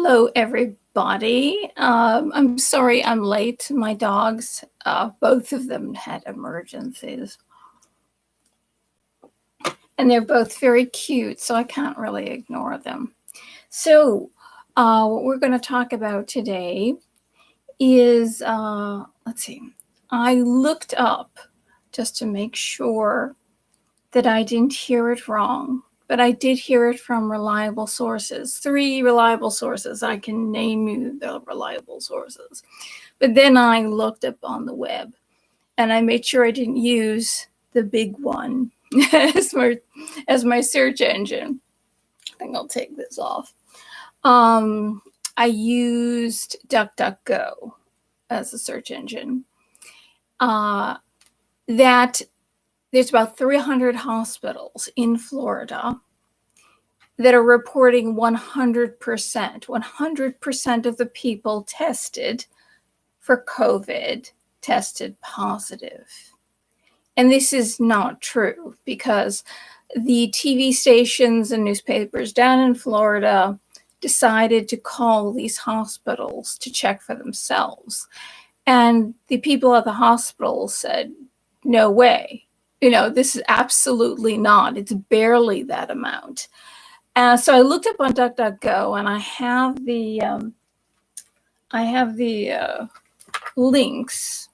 Hello, everybody. I'm sorry I'm late. My dogs, both of them had emergencies. And they're both very cute, so I can't really ignore them. So what we're going to talk about today is, let's see, I looked up just to make sure that I didn't hear it wrong. But I did hear it from reliable sources, 3 reliable sources. I can name you the reliable sources. But then I looked up on the web and I made sure I didn't use the big one as my search engine. I think I'll take this off. I used DuckDuckGo as a search engine. There's about 300 hospitals in Florida that are reporting 100% of the people tested for COVID tested positive. And this is not true because the TV stations and newspapers down in Florida decided to call these hospitals to check for themselves. And the people at the hospital said, no way. This is absolutely not. It's barely that amount. So I looked up on DuckDuckGo, and I have the links.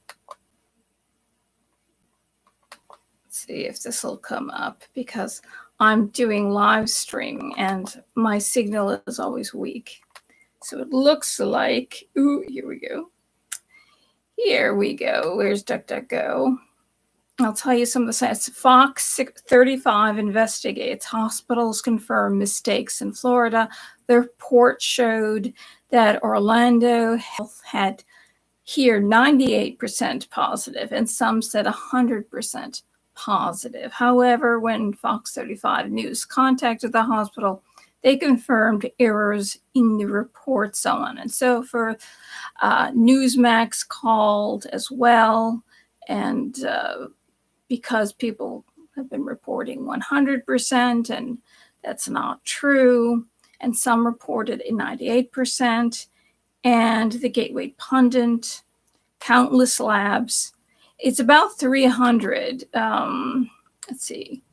Let's see if this will come up because I'm doing live streaming and my signal is always weak. So it looks like, here we go. Here we go. Where's DuckDuckGo? I'll tell you some of the sites. Fox 35 investigates. Hospitals confirm mistakes in Florida. The report showed that Orlando Health had here 98% positive, and some said 100% positive. However, when Fox 35 News contacted the hospital, they confirmed errors in the report, so on and so forth. Newsmax called as well, and because people have been reporting 100%, and that's not true. And some reported a 98%. And the Gateway Pundit, Countless Labs. It's about 300. Let's see.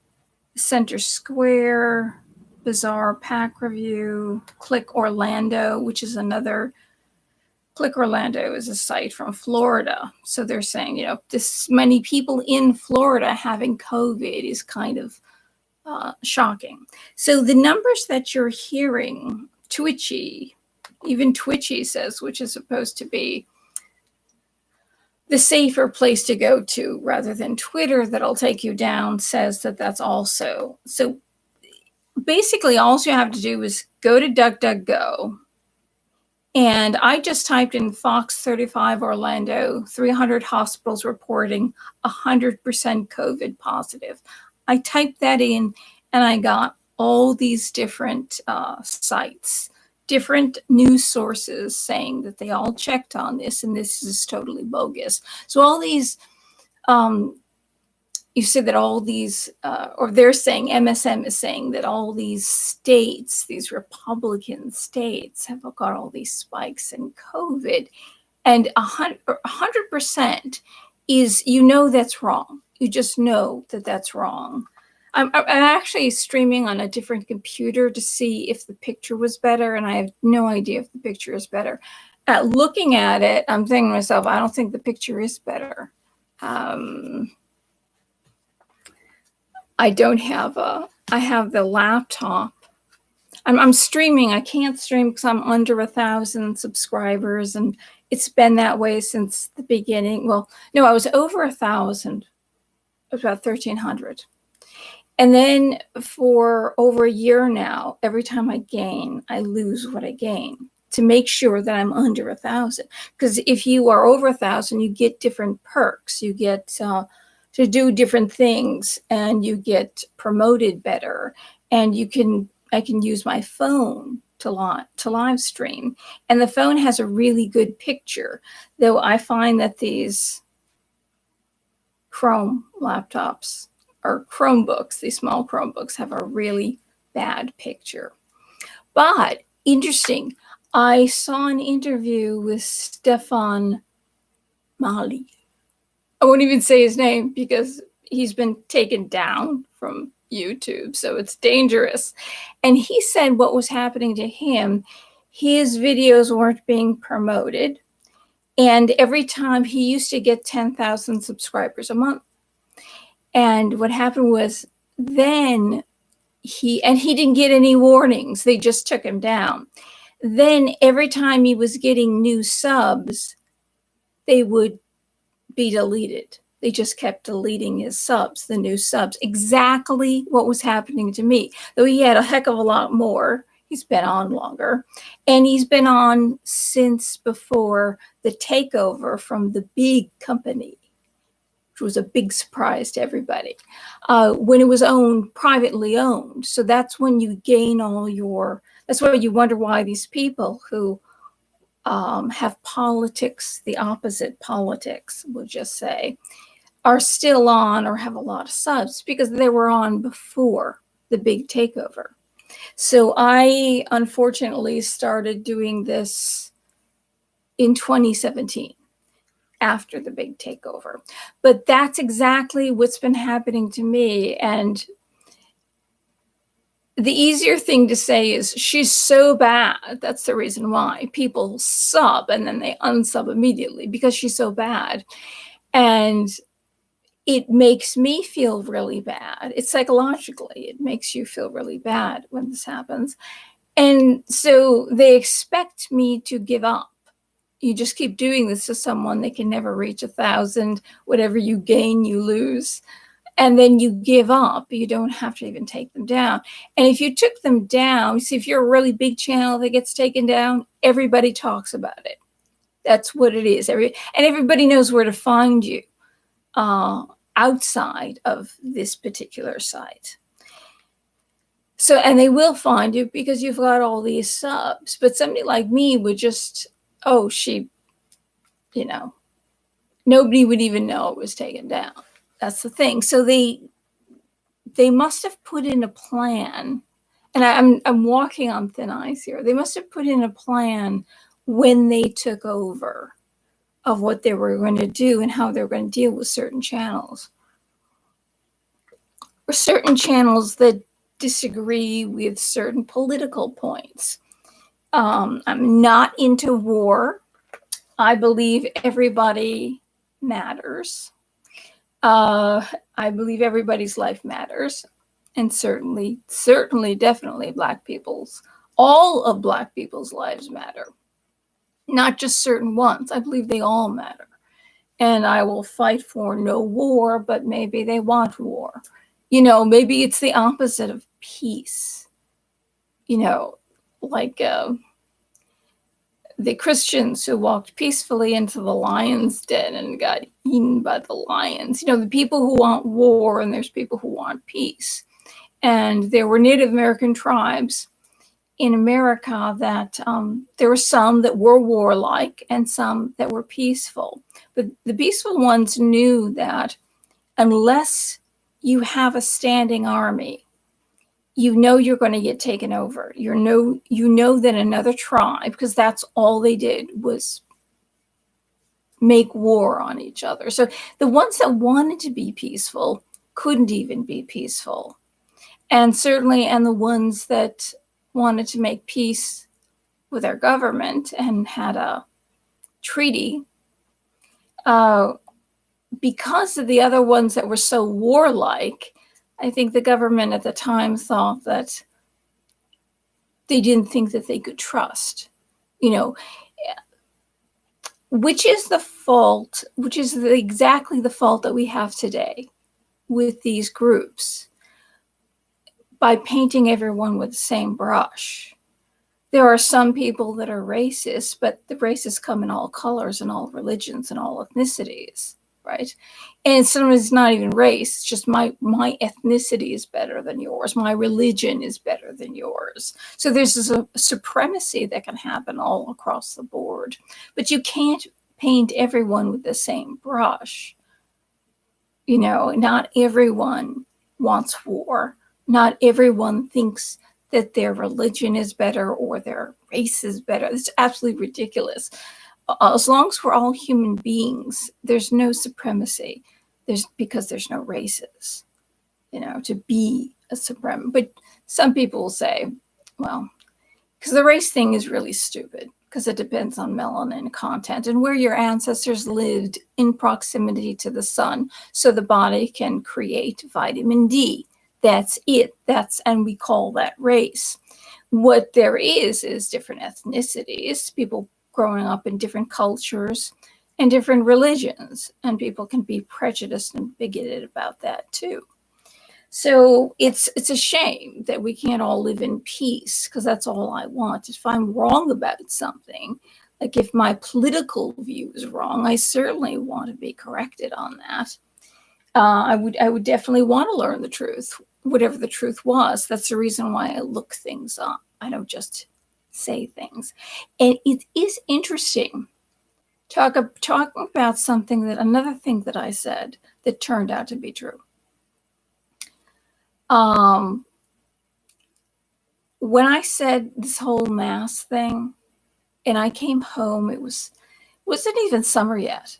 Center Square, Bizarre Pack Review, Click Orlando, which is another. Click Orlando is a site from Florida. So they're saying, this many people in Florida having COVID is kind of shocking. So the numbers that you're hearing, even Twitchy says, which is supposed to be the safer place to go to rather than Twitter that'll take you down, says that that's also. So basically all you have to do is go to DuckDuckGo. And I just typed in Fox 35 Orlando, 300 hospitals reporting 100% COVID positive. I typed that in and I got all these different sites, different news sources saying that they all checked on this and this is totally bogus. So all these, you said that all these, or they're saying, MSM is saying that all these states, these Republican states have got all these spikes in COVID, and 100% is, that's wrong. You just know that that's wrong. I'm actually streaming on a different computer to see if the picture was better, and I have no idea if the picture is better. Looking at it, I'm thinking to myself, I don't think the picture is better. I have the laptop. I'm streaming. I can't stream because I'm under 1,000 subscribers, and it's been that way since the beginning. Well, no, I was over 1,000. It was about 1,300. And then for over a year now, every time I gain, I lose what I gain to make sure that I'm under 1,000. Because if you are over 1,000, you get different perks. You get to do different things, and you get promoted better, and I can use my phone to live stream, and the phone has a really good picture, though I find that these Chrome laptops or Chromebooks, these small Chromebooks, have a really bad picture. But interesting, I saw an interview with Stefan Mali. I won't even say his name because he's been taken down from YouTube, so it's dangerous. And he said what was happening to him, his videos weren't being promoted. And every time he used to get 10,000 subscribers a month. And what happened was then he didn't get any warnings. They just took him down. Then every time he was getting new subs, they would be deleted. They just kept deleting his subs, the new subs. Exactly what was happening to me. Though he had a heck of a lot more. He's been on longer. And he's been on since before the takeover from the big company, which was a big surprise to everybody, when it was privately owned. So that's when you gain that's why you wonder why these people who have politics, the opposite politics, we'll just say, are still on or have a lot of subs, because they were on before the big takeover. So I unfortunately started doing this in 2017 after the big takeover. But that's exactly what's been happening to me. And the easier thing to say is she's so bad. That's the reason why people sub and then they unsub immediately, because she's so bad. And it makes me feel really bad. It's psychologically, it makes you feel really bad when this happens. And so they expect me to give up. You just keep doing this to someone, they can never reach 1,000. Whatever you gain, you lose. And then you give up. You don't have to even take them down. And if you took them down, see, if you're a really big channel that gets taken down, everybody talks about it. That's what it is. And everybody knows where to find you outside of this particular site. So, and they will find you because you've got all these subs. But somebody like me would just, nobody would even know it was taken down. That's the thing. So they must have put in a plan, and I'm walking on thin ice here. They must have put in a plan when they took over of what they were going to do and how they were going to deal with certain channels. Or certain channels that disagree with certain political points. I'm not into war. I believe everybody matters. I believe everybody's life matters. And certainly, definitely all of Black people's lives matter. Not just certain ones. I believe they all matter. And I will fight for no war, but maybe they want war. Maybe it's the opposite of peace. Like the Christians who walked peacefully into the lion's den and got eaten by the lions. The people who want war, and there's people who want peace. And there were Native American tribes in America that there were some that were warlike and some that were peaceful. But the peaceful ones knew that unless you have a standing army, you're going to get taken over. You know that another tribe, because that's all they did was make war on each other. So the ones that wanted to be peaceful couldn't even be peaceful. And the ones that wanted to make peace with our government and had a treaty, because of the other ones that were so warlike, I think the government at the time thought that they didn't think that they could trust, which is the fault, exactly the fault that we have today with these groups, by painting everyone with the same brush. There are some people that are racist, but the racists come in all colors and all religions and all ethnicities. Right? And sometimes it's not even race. It's just my ethnicity is better than yours. My religion is better than yours. So there's a supremacy that can happen all across the board. But you can't paint everyone with the same brush. Not everyone wants war. Not everyone thinks that their religion is better or their race is better. It's absolutely ridiculous. As long as we're all human beings, there's no supremacy. Because there's no races, to be a supreme. But some people will say, well, because the race thing is really stupid, because it depends on melanin content and where your ancestors lived in proximity to the sun, so the body can create vitamin D. That's it. And we call that race. What there is different ethnicities, people growing up in different cultures and different religions, and people can be prejudiced and bigoted about that too. So it's a shame that we can't all live in peace, because that's all I want. If I'm wrong about something, like if my political view is wrong, I certainly want to be corrected on that. I would definitely want to learn the truth, whatever the truth was. That's the reason why I look things up. I don't just say things. And it is interesting talking about another thing that I said that turned out to be true. When I said this whole mask thing, and I came home, wasn't even summer yet,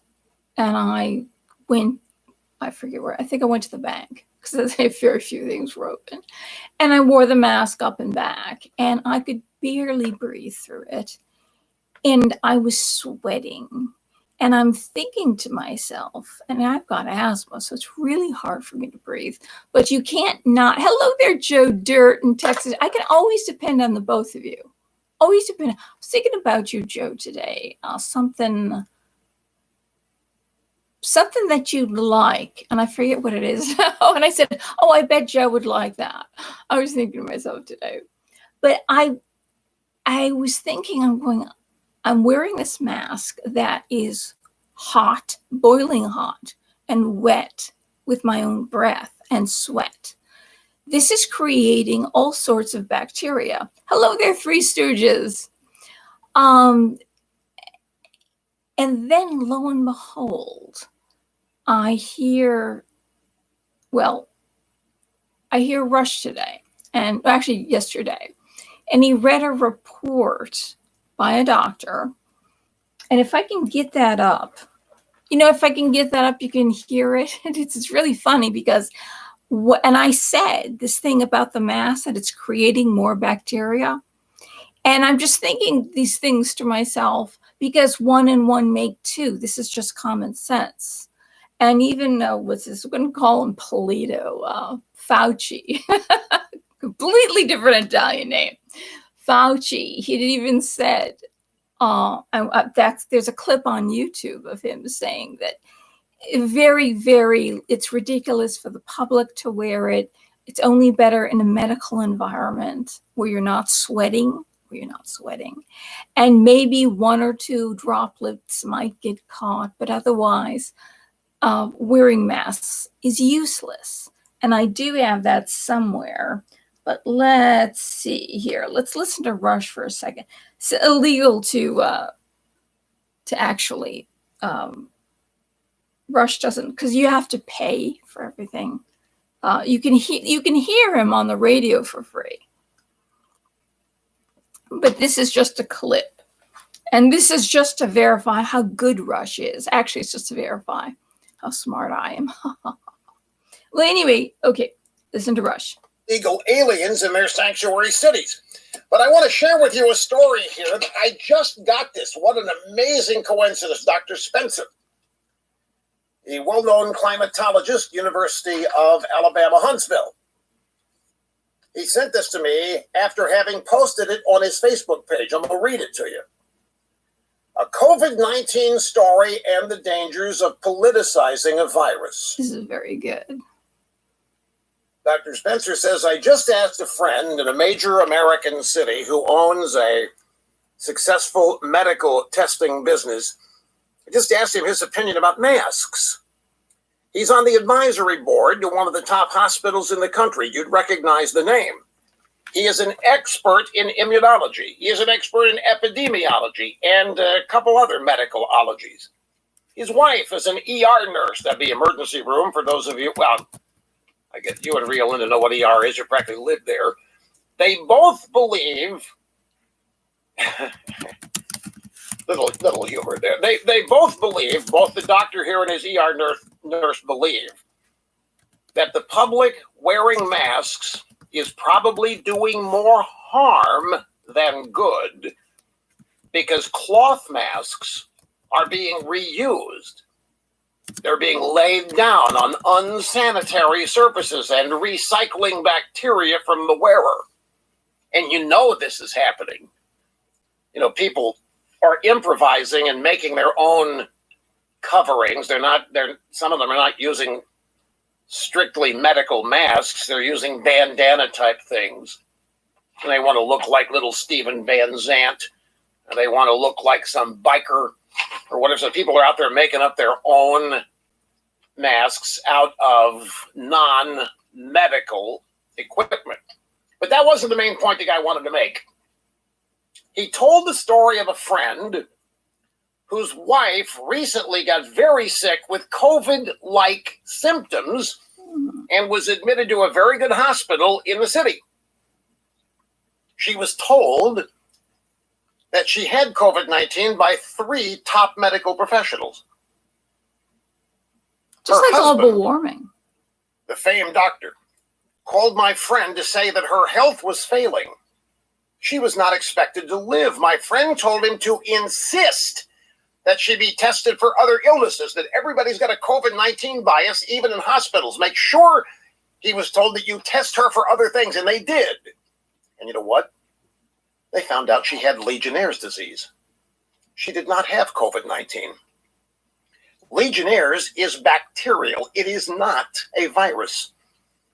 and I forget where. I think I went to the bank, because very few things were open, and I wore the mask up and back, and I could barely breathe through it. And I was sweating, and I'm thinking to myself, and I've got asthma, so it's really hard for me to breathe, but you can't not. Hello there, Joe Dirt in Texas. I can always depend on the both of you. Always depend. I was thinking about you, Joe, today. Something that you'd like, and I forget what it is. And I said, I bet Joe would like that. I was thinking to myself today. But I was thinking, I'm wearing this mask that is hot, boiling hot, and wet with my own breath and sweat. This is creating all sorts of bacteria. Hello there, Three Stooges. And then lo and behold, I hear Rush today, and actually yesterday, and he read a report by a doctor. And if I can get that up, you can hear it. It's really funny because and I said this thing about the mask, that it's creating more bacteria. And I'm just thinking these things to myself, because 1 and 1 make 2. This is just common sense. And even, what's this? We're going to call him Polito, Fauci. Completely different Italian name. Fauci. He even said, there's a clip on YouTube of him saying that very, very, it's ridiculous for the public to wear it. It's only better in a medical environment where you're not sweating, and maybe 1 or 2 droplets might get caught, but otherwise, wearing masks is useless. And I do have that somewhere, but let's see here. Let's listen to Rush for a second. It's illegal to actually, Rush doesn't, because you have to pay for everything. You can hear him on the radio for free. But this is just a clip. And this is just to verify how good Rush is. Actually, it's just to verify how smart I am. Well, anyway, okay, listen to Rush. Illegal aliens in their sanctuary cities. But I want to share with you a story here. I just got this. What an amazing coincidence, Dr. Spencer, the well-known climatologist, University of Alabama, Huntsville. He sent this to me after having posted it on his Facebook page. I'm going to read it to you. A COVID-19 story and the dangers of politicizing a virus. This is very good. Dr. Spencer says, I just asked a friend in a major American city who owns a successful medical testing business. I just asked him his opinion about masks. He's on the advisory board to one of the top hospitals in the country. You'd recognize the name. He is an expert in immunology. He is an expert in epidemiology and a couple other medical ologies. His wife is an ER nurse. That'd be emergency room for those of you. Well, I get you and Rio Linda know what ER is. You practically live there. They both believe, little humor there. They both believe, both the doctor here and his ER nurse believe, that the public wearing masks is probably doing more harm than good because cloth masks are being reused. They're being laid down on unsanitary surfaces and recycling bacteria from the wearer. And you know this is happening. You know, people are improvising and making their own coverings. Some of them are not using strictly medical masks. They're using bandana type things. And they want to look like little Steven Van Zandt. And they want to look like some biker or whatever. So people are out there making up their own masks out of non-medical equipment. But that wasn't the main point the guy wanted to make. He told the story of a friend whose wife recently got very sick with COVID-like symptoms and was admitted to a very good hospital in the city. She was told that she had COVID-19 by 3 top medical professionals. Just Her like husband, global warming. the famed doctor, called my friend to say that her health was failing. She was not expected to live. My friend told him to insist that she be tested for other illnesses, that everybody's got a COVID-19 bias, even in hospitals. Make sure, he was told, that you test her for other things, and they did. And you know what? They found out she had Legionnaire's disease. She did not have COVID-19. Legionnaire's is bacterial. It is not a virus.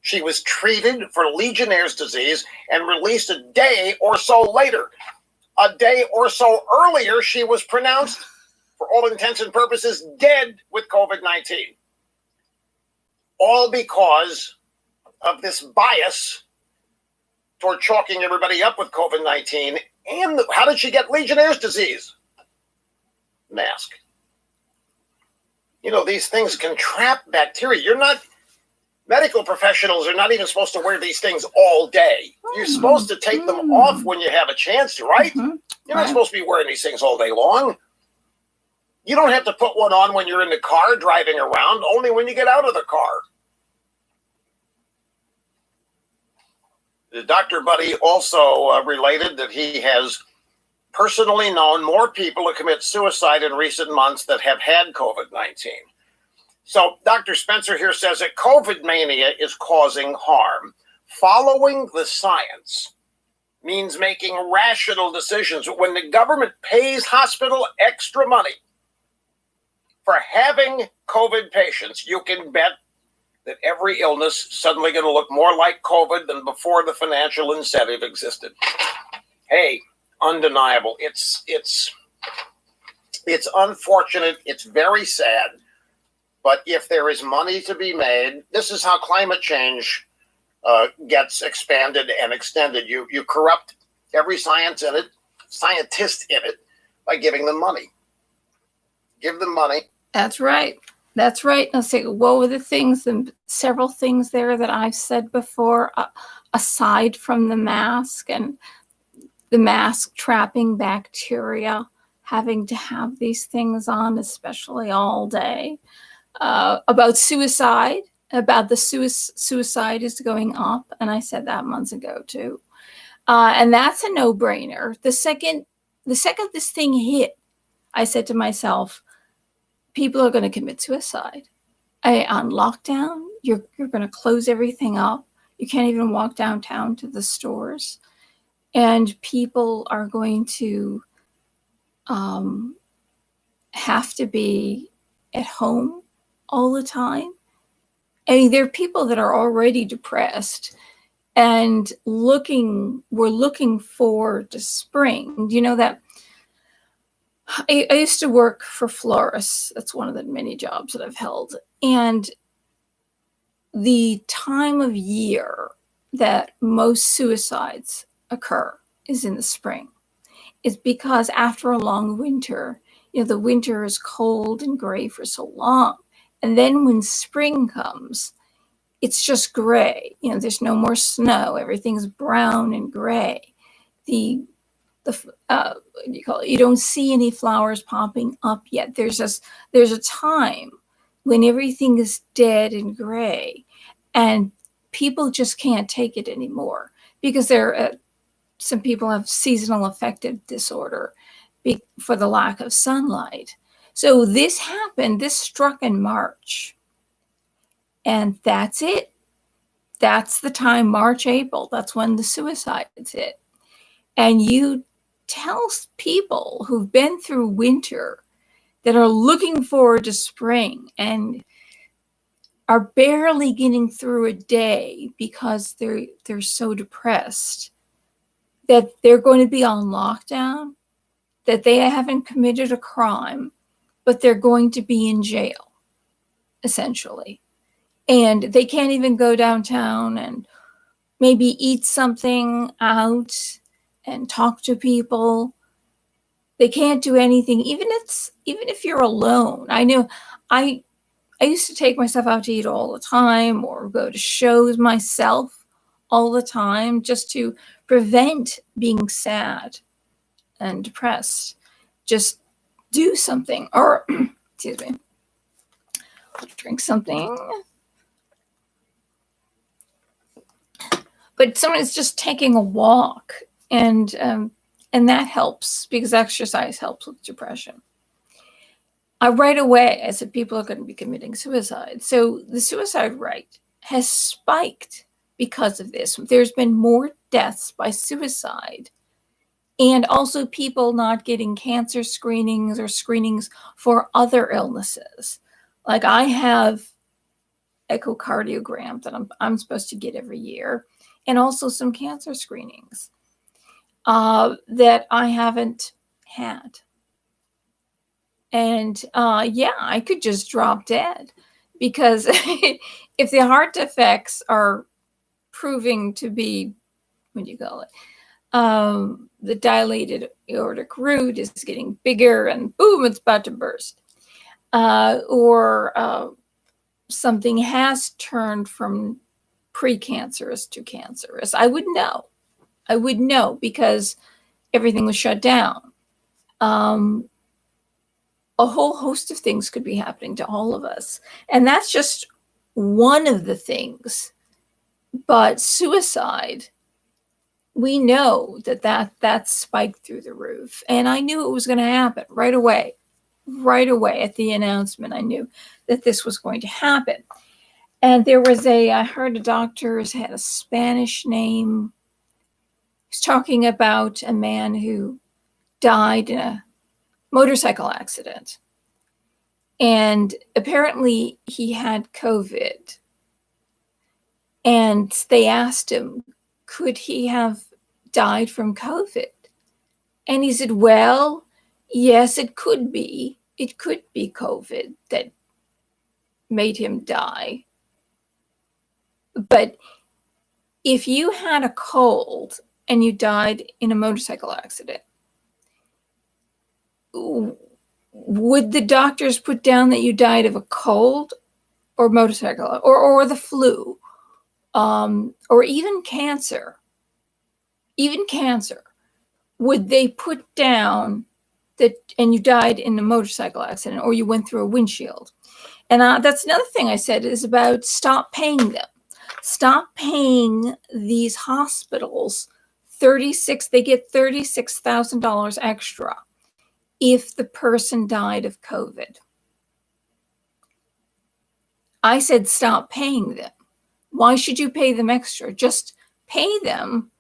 She was treated for Legionnaire's disease and released a day or so later. A day or so earlier, she was pronounced, for all intents and purposes, dead with COVID-19. All because of this bias toward chalking everybody up with COVID-19. And how did she get Legionnaire's disease? Mask. You know, these things can trap bacteria. Medical professionals are not even supposed to wear these things all day. You're supposed to take them off when you have a chance to, right? You're not supposed to be wearing these things all day long. You don't have to put one on when you're in the car driving around, only when you get out of the car. The Dr. Buddy also related that he has personally known more people who commit suicide in recent months that have had COVID-19. So Dr. Spencer here says that COVID mania is causing harm. Following the science means making rational decisions. When the government pays hospital extra money for having COVID patients, you can bet that every illness is suddenly going to look more like COVID than before the financial incentive existed. Hey, undeniable. It's unfortunate. It's very sad. But if there is money to be made, this is how climate change gets expanded and extended. You corrupt every scientist in it by giving them money. Give them money. That's right. That's right. Now, say, what were the things, and several things there that I've said before, aside from the mask and the mask trapping bacteria, having to have these things on, especially all day. About suicide, about the suicide is going up, and I said that months ago too. And that's a no-brainer. The second this thing hit, I said to myself, people are going to commit suicide. On lockdown, you're going to close everything up. You can't even walk downtown to the stores. And people are going to have to be at home all the time. I mean, there are people that are already depressed and we're looking forward to spring. Do you know that I used to work for florists? That's one of the many jobs that I've held. And the time of year that most suicides occur is in the spring. It's because after a long winter, the winter is cold and gray for so long. And then when spring comes, it's just gray. You know, there's no more snow. Everything's brown and gray. What do you call it? You don't see any flowers popping up yet. There's a time when everything is dead and gray, and people just can't take it anymore because some people have seasonal affective disorder for the lack of sunlight. So this happened. This struck in March, and that's it. That's the time, March, April. That's when the suicides hit. And you tell people who've been through winter that are looking forward to spring and are barely getting through a day because they're so depressed that they're going to be on lockdown, that they haven't committed a crime, but they're going to be in jail, essentially. And they can't even go downtown and maybe eat something out and talk to people. They can't do anything, even if you're alone. I know I used to take myself out to eat all the time or go to shows myself all the time just to prevent being sad and depressed. Just do something, or excuse me, drink something. But someone is just taking a walk, and that helps because exercise helps with depression. Right away, I said people are going to be committing suicide. So the suicide rate has spiked because of this. There's been more deaths by suicide, and also people not getting cancer screenings or screenings for other illnesses. Like I have echocardiogram that I'm supposed to get every year, and also some cancer screenings that I haven't had. And I could just drop dead because if the heart defects are proving to be, what do you call it? The dilated aortic root is getting bigger and boom, it's about to burst. Or something has turned from precancerous to cancerous. I would know because everything was shut down. A whole host of things could be happening to all of us. And that's just one of the things. But suicide, we know that spiked through the roof. And I knew it was going to happen right away. Right away at the announcement, I knew that this was going to happen. And there was I heard a doctor had a Spanish name. He's talking about a man who died in a motorcycle accident. And apparently he had COVID. And they asked him, could he have died from COVID? And he said, well, yes, it could be. It could be COVID that made him die. But if you had a cold and you died in a motorcycle accident, would the doctors put down that you died of a cold or motorcycle or the flu, or even cancer? Even cancer, would they put down that and you died in a motorcycle accident or you went through a windshield? And that's another thing I said is about stop paying them. Stop paying these hospitals they get $36,000 extra if the person died of COVID. I said, stop paying them. Why should you pay them extra? Just pay them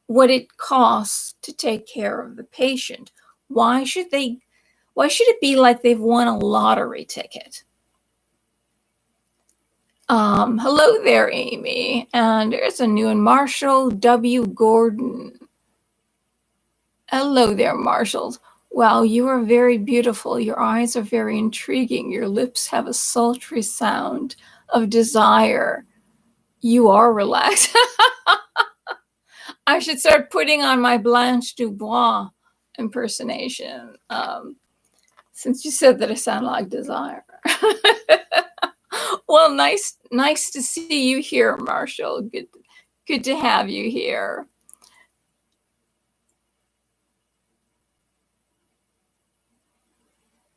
what it costs to take care of the patient. Why should it be like they've won a lottery ticket? Hello there, Amy. And there's a new one, Marshall W. Gordon. Hello there, Marshall. Wow, you are very beautiful. Your eyes are very intriguing. Your lips have a sultry sound of desire. You are relaxed. I should start putting on my Blanche Dubois impersonation, since you said that I sound like desire. Well, nice to see you here, Marshall. Good to have you here.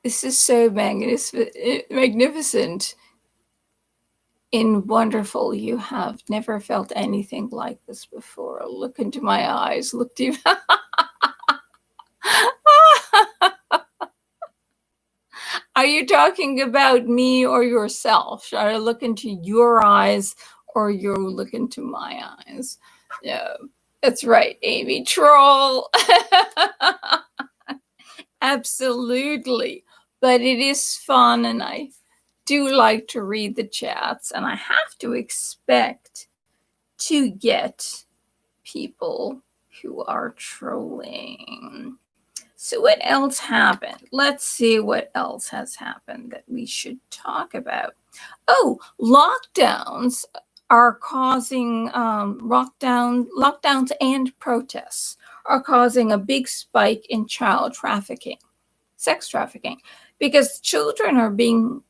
This is so magnificent and wonderful. You have never felt anything like this before. Look into my eyes. Look deep. Are you talking about me or yourself? Should I look into your eyes or you look into my eyes? Yeah, that's right, Amy. Troll. Absolutely. But it is fun, and I do like to read the chats, and I have to expect to get people who are trolling. So what else happened? Let's see what else has happened that we should talk about. Oh, lockdowns are causing lockdowns and protests are causing a big spike in child trafficking, sex trafficking, because children are being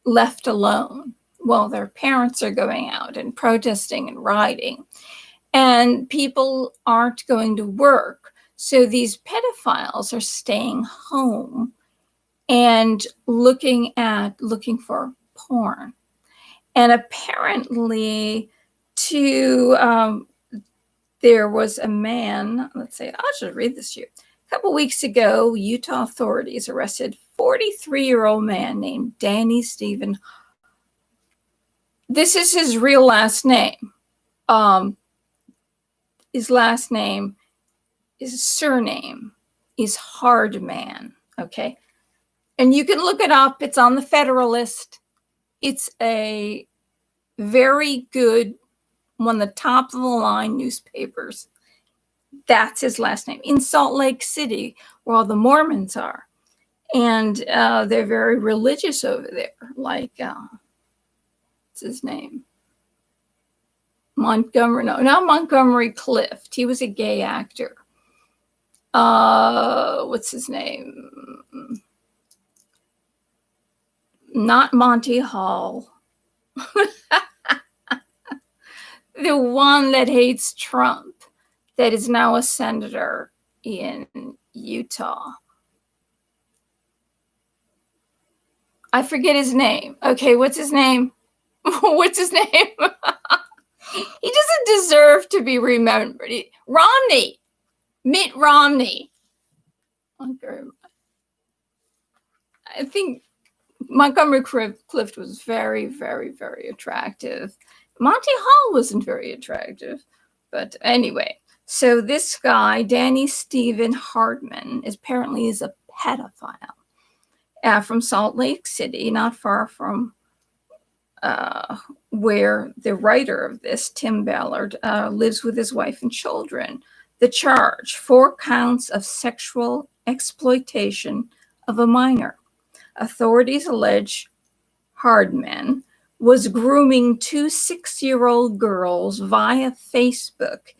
left alone while their parents are going out and protesting and rioting, and people aren't going to work. So these pedophiles are staying home and looking for porn. And apparently, there was a man, let's say, I should read this to you. A couple weeks ago, Utah authorities arrested 43-year-old man named Danny Stephen. This is his real last name. His last name, his surname is Hardman, okay? And you can look it up. It's on the Federalist. It's a very good, one of the top of the line newspapers. That's his last name. In Salt Lake City, where all the Mormons are. And they're very religious over there. Like, what's his name? Not Montgomery Clift. He was a gay actor. What's his name? Not Monty Hall. The one that hates Trump, that is now a senator in Utah. I forget his name. Okay, what's his name? What's his name? He doesn't deserve to be remembered. Romney. Mitt Romney. Okay. I think Montgomery Clift was very, very, very attractive. Monty Hall wasn't very attractive. But anyway, so this guy, Danny Stephen Hardman, apparently is a pedophile from Salt Lake City, not far from where the writer of this, Tim Ballard, lives with his wife and children. The charge, 4 counts of sexual exploitation of a minor. Authorities allege Hardman was grooming 2 6-year-old girls via Facebook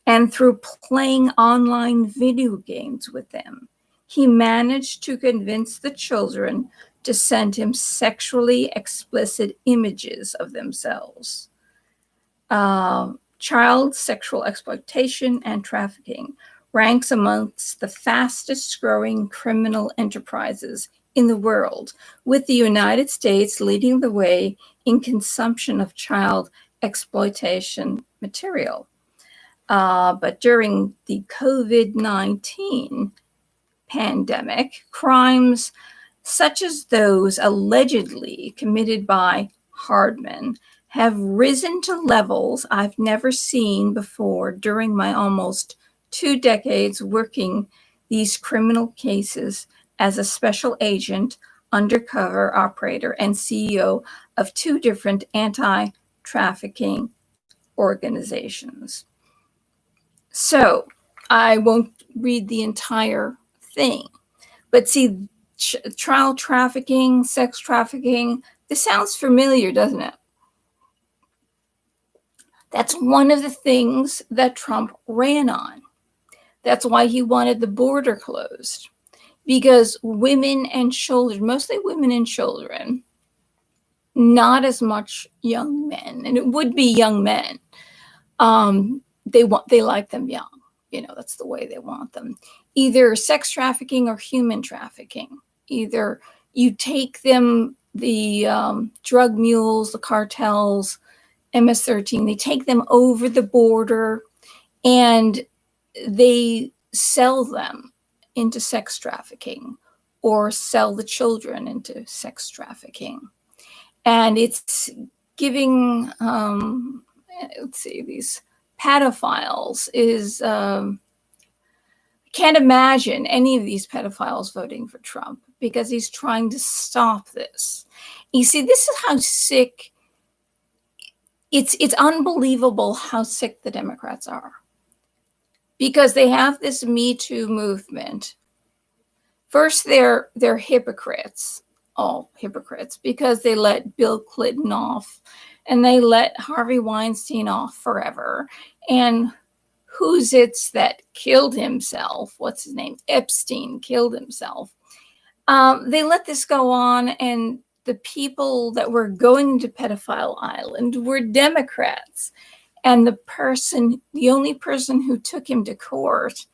and through playing online video games with them. He managed to convince the children to send him sexually explicit images of themselves. Child sexual exploitation and trafficking ranks amongst the fastest growing criminal enterprises in the world, with the United States leading the way in consumption of child exploitation material. But during the COVID-19 pandemic, crimes such as those allegedly committed by Hardman have risen to levels I've never seen before during my almost 2 decades working these criminal cases as a special agent, undercover operator, and CEO of 2 different anti-trafficking organizations. So I won't read the entire thing, but see, child trafficking, sex trafficking, this sounds familiar, doesn't it? That's one of the things that Trump ran on. That's why he wanted the border closed, because women and children, mostly women and children, not as much young men, and it would be young men. They like them young. That's the way they want them. Either sex trafficking or human trafficking. Either you take them, the drug mules, the cartels, MS-13, they take them over the border and they sell them into sex trafficking or sell the children into sex trafficking. And it's giving, these pedophiles is, can't imagine any of these pedophiles voting for Trump because he's trying to stop this. You see, this is how sick, it's unbelievable how sick the Democrats are. Because they have this Me Too movement. First, they're hypocrites, all hypocrites, because they let Bill Clinton off and they let Harvey Weinstein off forever. And who's it's that killed himself? What's his name? Epstein killed himself. They let this go on, and the people that were going to Pedophile Island were Democrats. And the only person who took him to court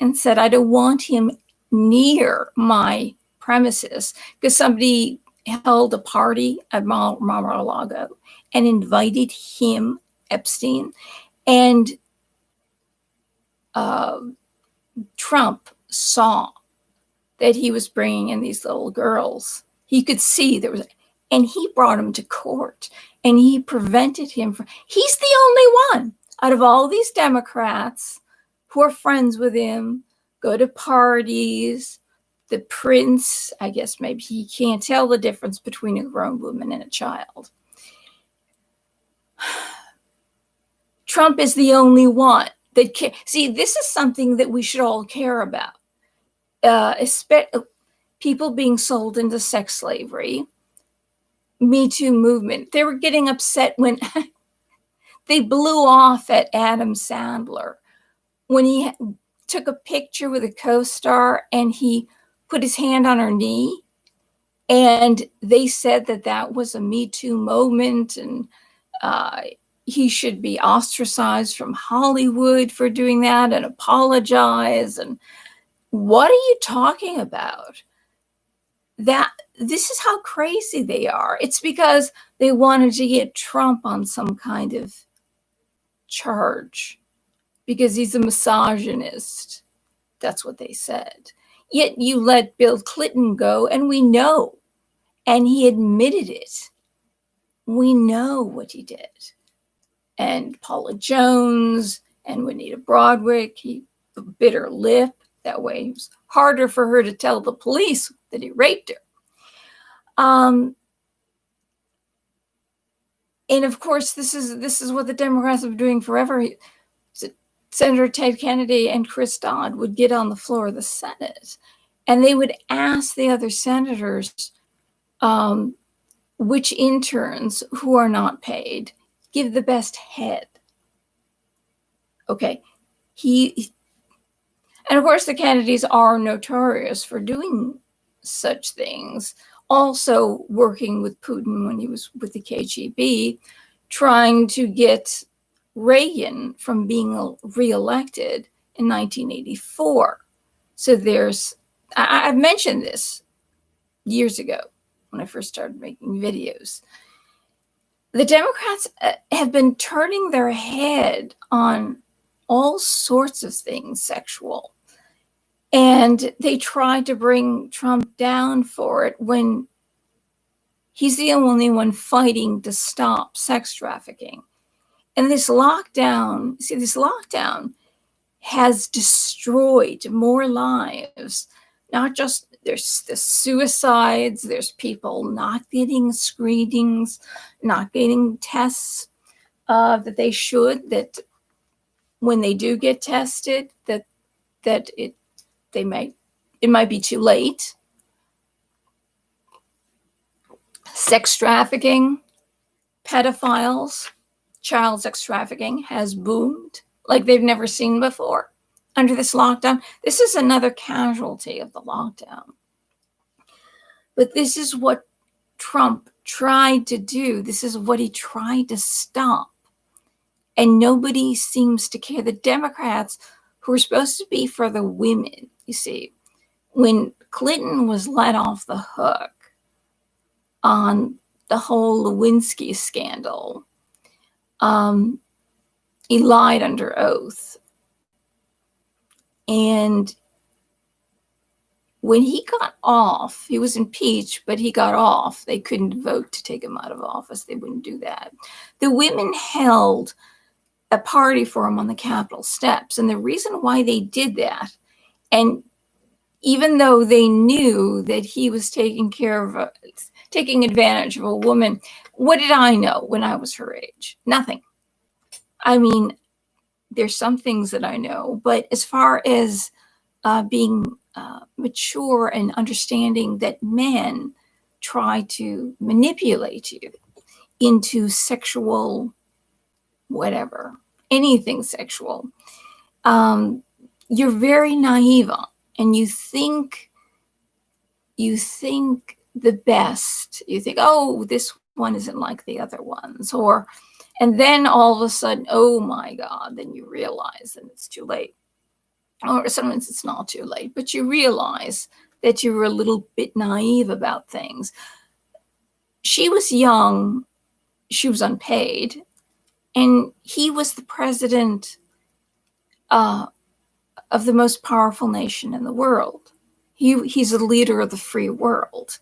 and said, I don't want him near my premises, because somebody held a party at Mar-a-Lago and invited him, Epstein, and Trump saw that he was bringing in these little girls. He could see and he brought him to court and he prevented him from, he's the only one out of all these Democrats who are friends with him, go to parties. The prince, I guess maybe he can't tell the difference between a grown woman and a child. Trump is the only one that see, this is something that we should all care about. People being sold into sex slavery, Me Too movement. They were getting upset when they blew off at Adam Sandler when he took a picture with a co-star and he put his hand on her knee, and they said that was a Me Too moment, and he should be ostracized from Hollywood for doing that and apologize. And what are you talking about? This is how crazy they are. It's because they wanted to get Trump on some kind of charge because he's a misogynist. That's what they said. Yet you let Bill Clinton go, and we know, and he admitted it. We know what he did. And Paula Jones and Juanita Broaddrick, he bit her lip. That way it was harder for her to tell the police that he raped her. And of course, this is what the Democrats have been doing forever. Senator Ted Kennedy and Chris Dodd would get on the floor of the Senate, and they would ask the other senators which interns who are not paid give the best head. Okay, and of course the Kennedys are notorious for doing such things. Also working with Putin when he was with the KGB, trying to get Reagan from being reelected in 1984. So I've mentioned this years ago when I first started making videos. The Democrats have been turning their head on all sorts of things sexual. And they tried to bring Trump down for it when he's the only one fighting to stop sex trafficking. And this lockdown has destroyed more lives. Not just, there's the suicides, there's people not getting screenings, not getting tests that they should, that when they do get tested, that it might be too late. Sex trafficking, pedophiles, child sex trafficking has boomed like they've never seen before under this lockdown. This is another casualty of the lockdown. But this is what Trump tried to do. This is what he tried to stop. And nobody seems to care. The Democrats, who are supposed to be for the women, you see, when Clinton was let off the hook on the whole Lewinsky scandal, he lied under oath. And when he got off, he was impeached, but he got off. They couldn't vote to take him out of office. They wouldn't do that. The women held a party for him on the Capitol steps. And the reason why they did that, and even though they knew that he was taking advantage of a woman, what did I know when I was her age? Nothing. I mean, there's some things that I know, but as far as being mature and understanding that men try to manipulate you into sexual whatever, anything sexual, you're very naive and you think the best. You think, oh, this one isn't like the other ones, and then all of a sudden, oh my God, then you realize that it's too late. Or sometimes it's not too late, but you realize that you were a little bit naive about things. She was young, she was unpaid, and he was the president of the most powerful nation in the world. He's a leader of the free world.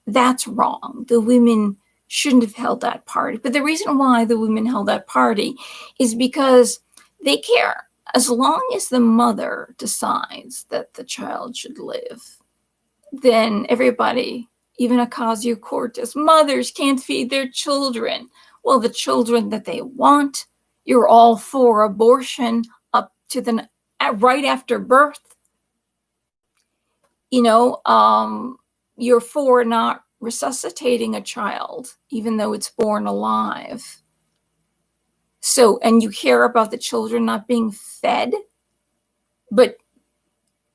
That's wrong. The women shouldn't have held that party. But the reason why the women held that party is because they care. As long as the mother decides that the child should live, then everybody, even Ocasio-Cortez, mothers can't feed their children. Well, the children that they want, you're all for abortion up to right after birth. You know, you're for not resuscitating a child, even though it's born alive. So, and you care about the children not being fed, but,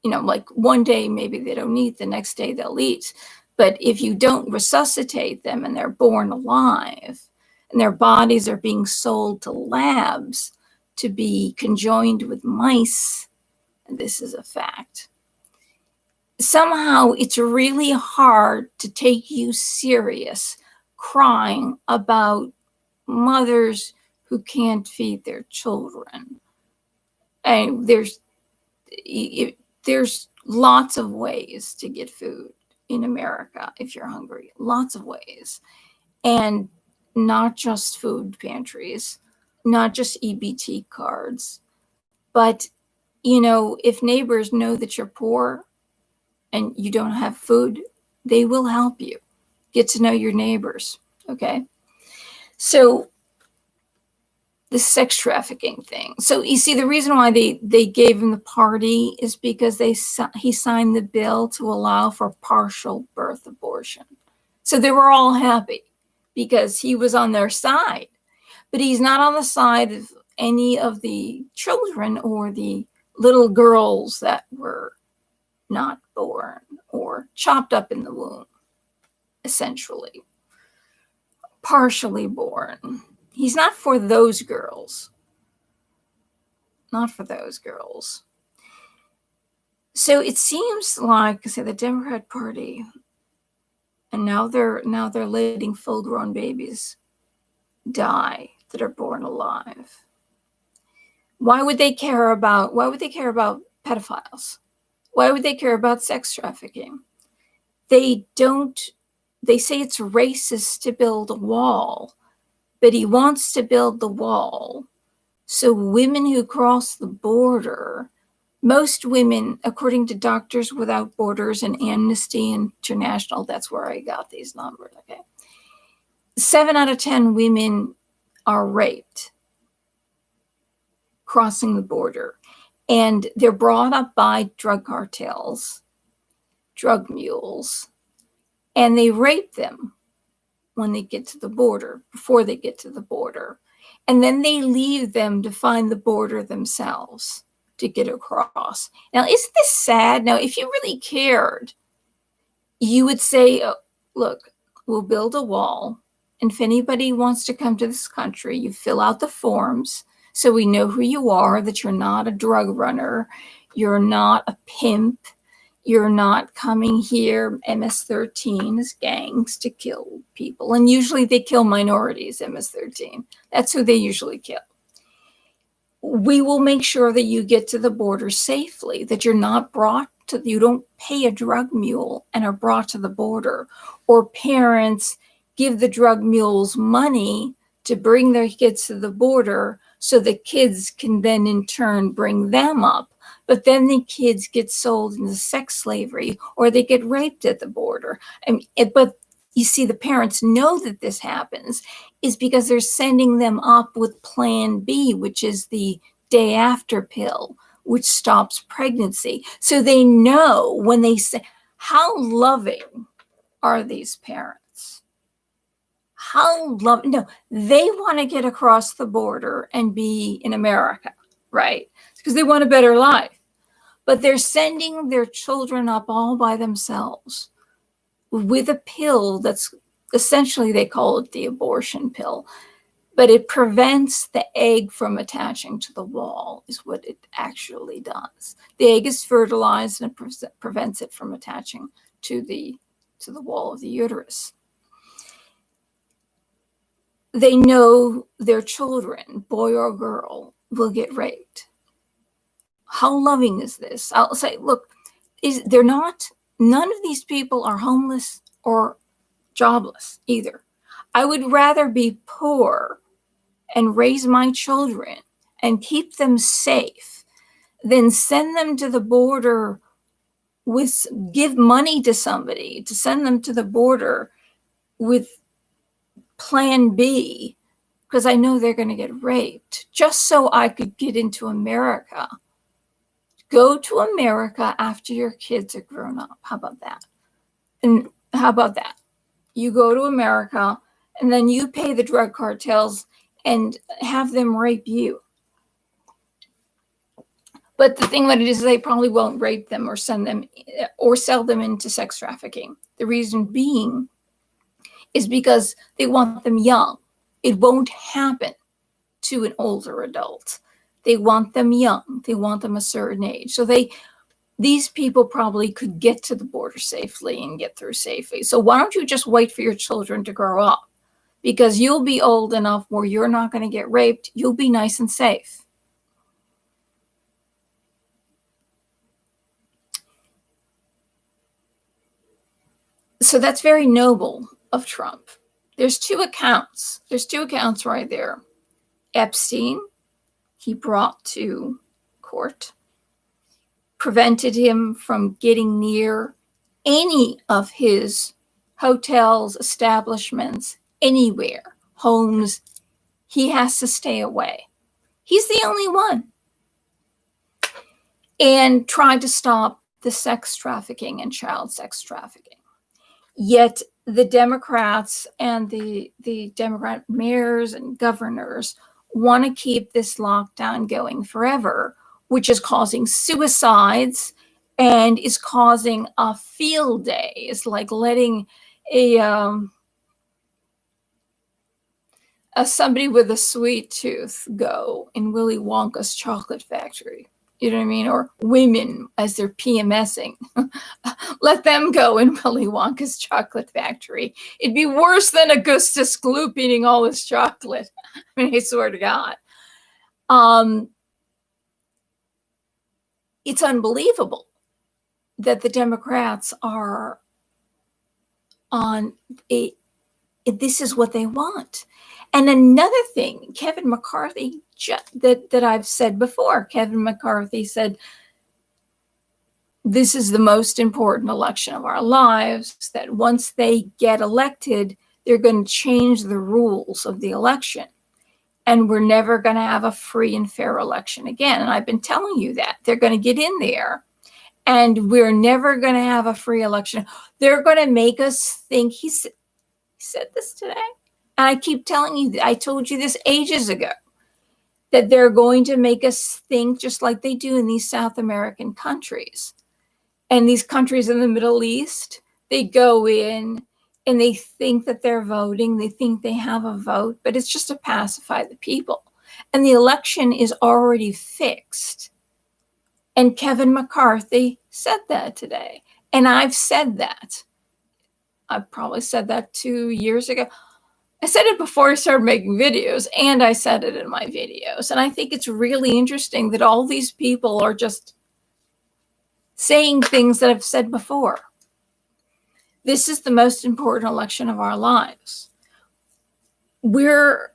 you know, like one day maybe they don't eat, the next day they'll eat. But if you don't resuscitate them and they're born alive and their bodies are being sold to labs to be conjoined with mice, and this is a fact, somehow it's really hard to take you serious crying about mothers who can't feed their children. And there's lots of ways to get food in America if you're hungry, lots of ways. And not just food pantries, not just EBT cards, but, you know, if neighbors know that you're poor and you don't have food, they will help you. Get to know your neighbors, okay? So the sex trafficking thing. So you see, the reason why they gave him the party is because he signed the bill to allow for partial birth abortion. So they were all happy because he was on their side. But he's not on the side of any of the children or the little girls that were not born or chopped up in the womb, essentially. Partially born. He's not for those girls. Not for those girls. So it seems like, say, the Democrat Party, and now they're letting full-grown babies die that are born alive. Why would they care about pedophiles? Why would they care about sex trafficking? They say it's racist to build a wall, but he wants to build the wall so women who cross the border, most women, according to Doctors Without Borders and Amnesty International, that's where I got these numbers, okay? 7 out of 10 women are raped crossing the border. And they're brought up by drug cartels, drug mules, and they rape them when they get to the border, before they get to the border. And then they leave them to find the border themselves to get across. Now, isn't this sad? Now, if you really cared, you would say, oh, look, we'll build a wall. And if anybody wants to come to this country, you fill out the forms so we know who you are, that you're not a drug runner, you're not a pimp, you're not coming here MS-13 as gangs to kill people. And usually they kill minorities, MS-13. That's who they usually kill. We will make sure that you get to the border safely, that you're not brought to, you don't pay a drug mule and are brought to the border, or parents give the drug mules money to bring their kids to the border so the kids can then in turn bring them up. But then the kids get sold into sex slavery or they get raped at the border. But you see, the parents know that this happens is because they're sending them up with Plan B, which is the day after pill, which stops pregnancy. So they know when they say, how loving are these parents? How loving? No, they want to get across the border and be in America, right? Because they want a better life. But they're sending their children up all by themselves with a pill that's essentially, they call it the abortion pill, but it prevents the egg from attaching to the wall, is what it actually does. The egg is fertilized and it prevents it from attaching to the wall of the uterus. They know their children, boy or girl, will get raped. How loving is this? I'll say, look, none of these people are homeless or jobless either. I would rather be poor and raise my children and keep them safe than send them to the border give money to somebody to send them to the border with Plan B, because I know they're going to get raped, just so I could get into America. Go to America after your kids are grown up. How about that? And how about that? You go to America and then you pay the drug cartels and have them rape you. But the thing about it is they probably won't rape them or send them or sell them into sex trafficking. The reason being is because they want them young. It won't happen to an older adult. They want them young. They want them a certain age. So these people probably could get to the border safely and get through safely. So why don't you just wait for your children to grow up? Because you'll be old enough where you're not going to get raped. You'll be nice and safe. So that's very noble of Trump. There's two accounts. There's two accounts right there. Epstein, he brought to court, prevented him from getting near any of his hotels, establishments, anywhere, homes. He has to stay away. He's the only one. And tried to stop the sex trafficking and child sex trafficking. Yet the Democrats and the Democrat mayors and governors want to keep this lockdown going forever, which is causing suicides and is causing a field day. It's like letting somebody with a sweet tooth go in Willy Wonka's chocolate factory. You know what I mean? Or women as they're PMSing. Let them go in Willy Wonka's chocolate factory. It'd be worse than Augustus Gloop eating all his chocolate. I mean, I swear to God. It's unbelievable that the Democrats are this is what they want. And another thing, Kevin McCarthy, that I've said before, Kevin McCarthy said, this is the most important election of our lives, that once they get elected, they're going to change the rules of the election. And we're never going to have a free and fair election again. And I've been telling you that. They're going to get in there and we're never going to have a free election. They're going to make us think, he said this today. And I keep telling you, I told you this ages ago, that they're going to make us think just like they do in these South American countries. And these countries in the Middle East, they go in and they think that they're voting. They think they have a vote, but it's just to pacify the people. And the election is already fixed. And Kevin McCarthy said that today. And I've said that. I probably said that 2 years ago. I said it before I started making videos, and I said it in my videos. And I think it's really interesting that all these people are just saying things that I've said before. This is the most important election of our lives. We're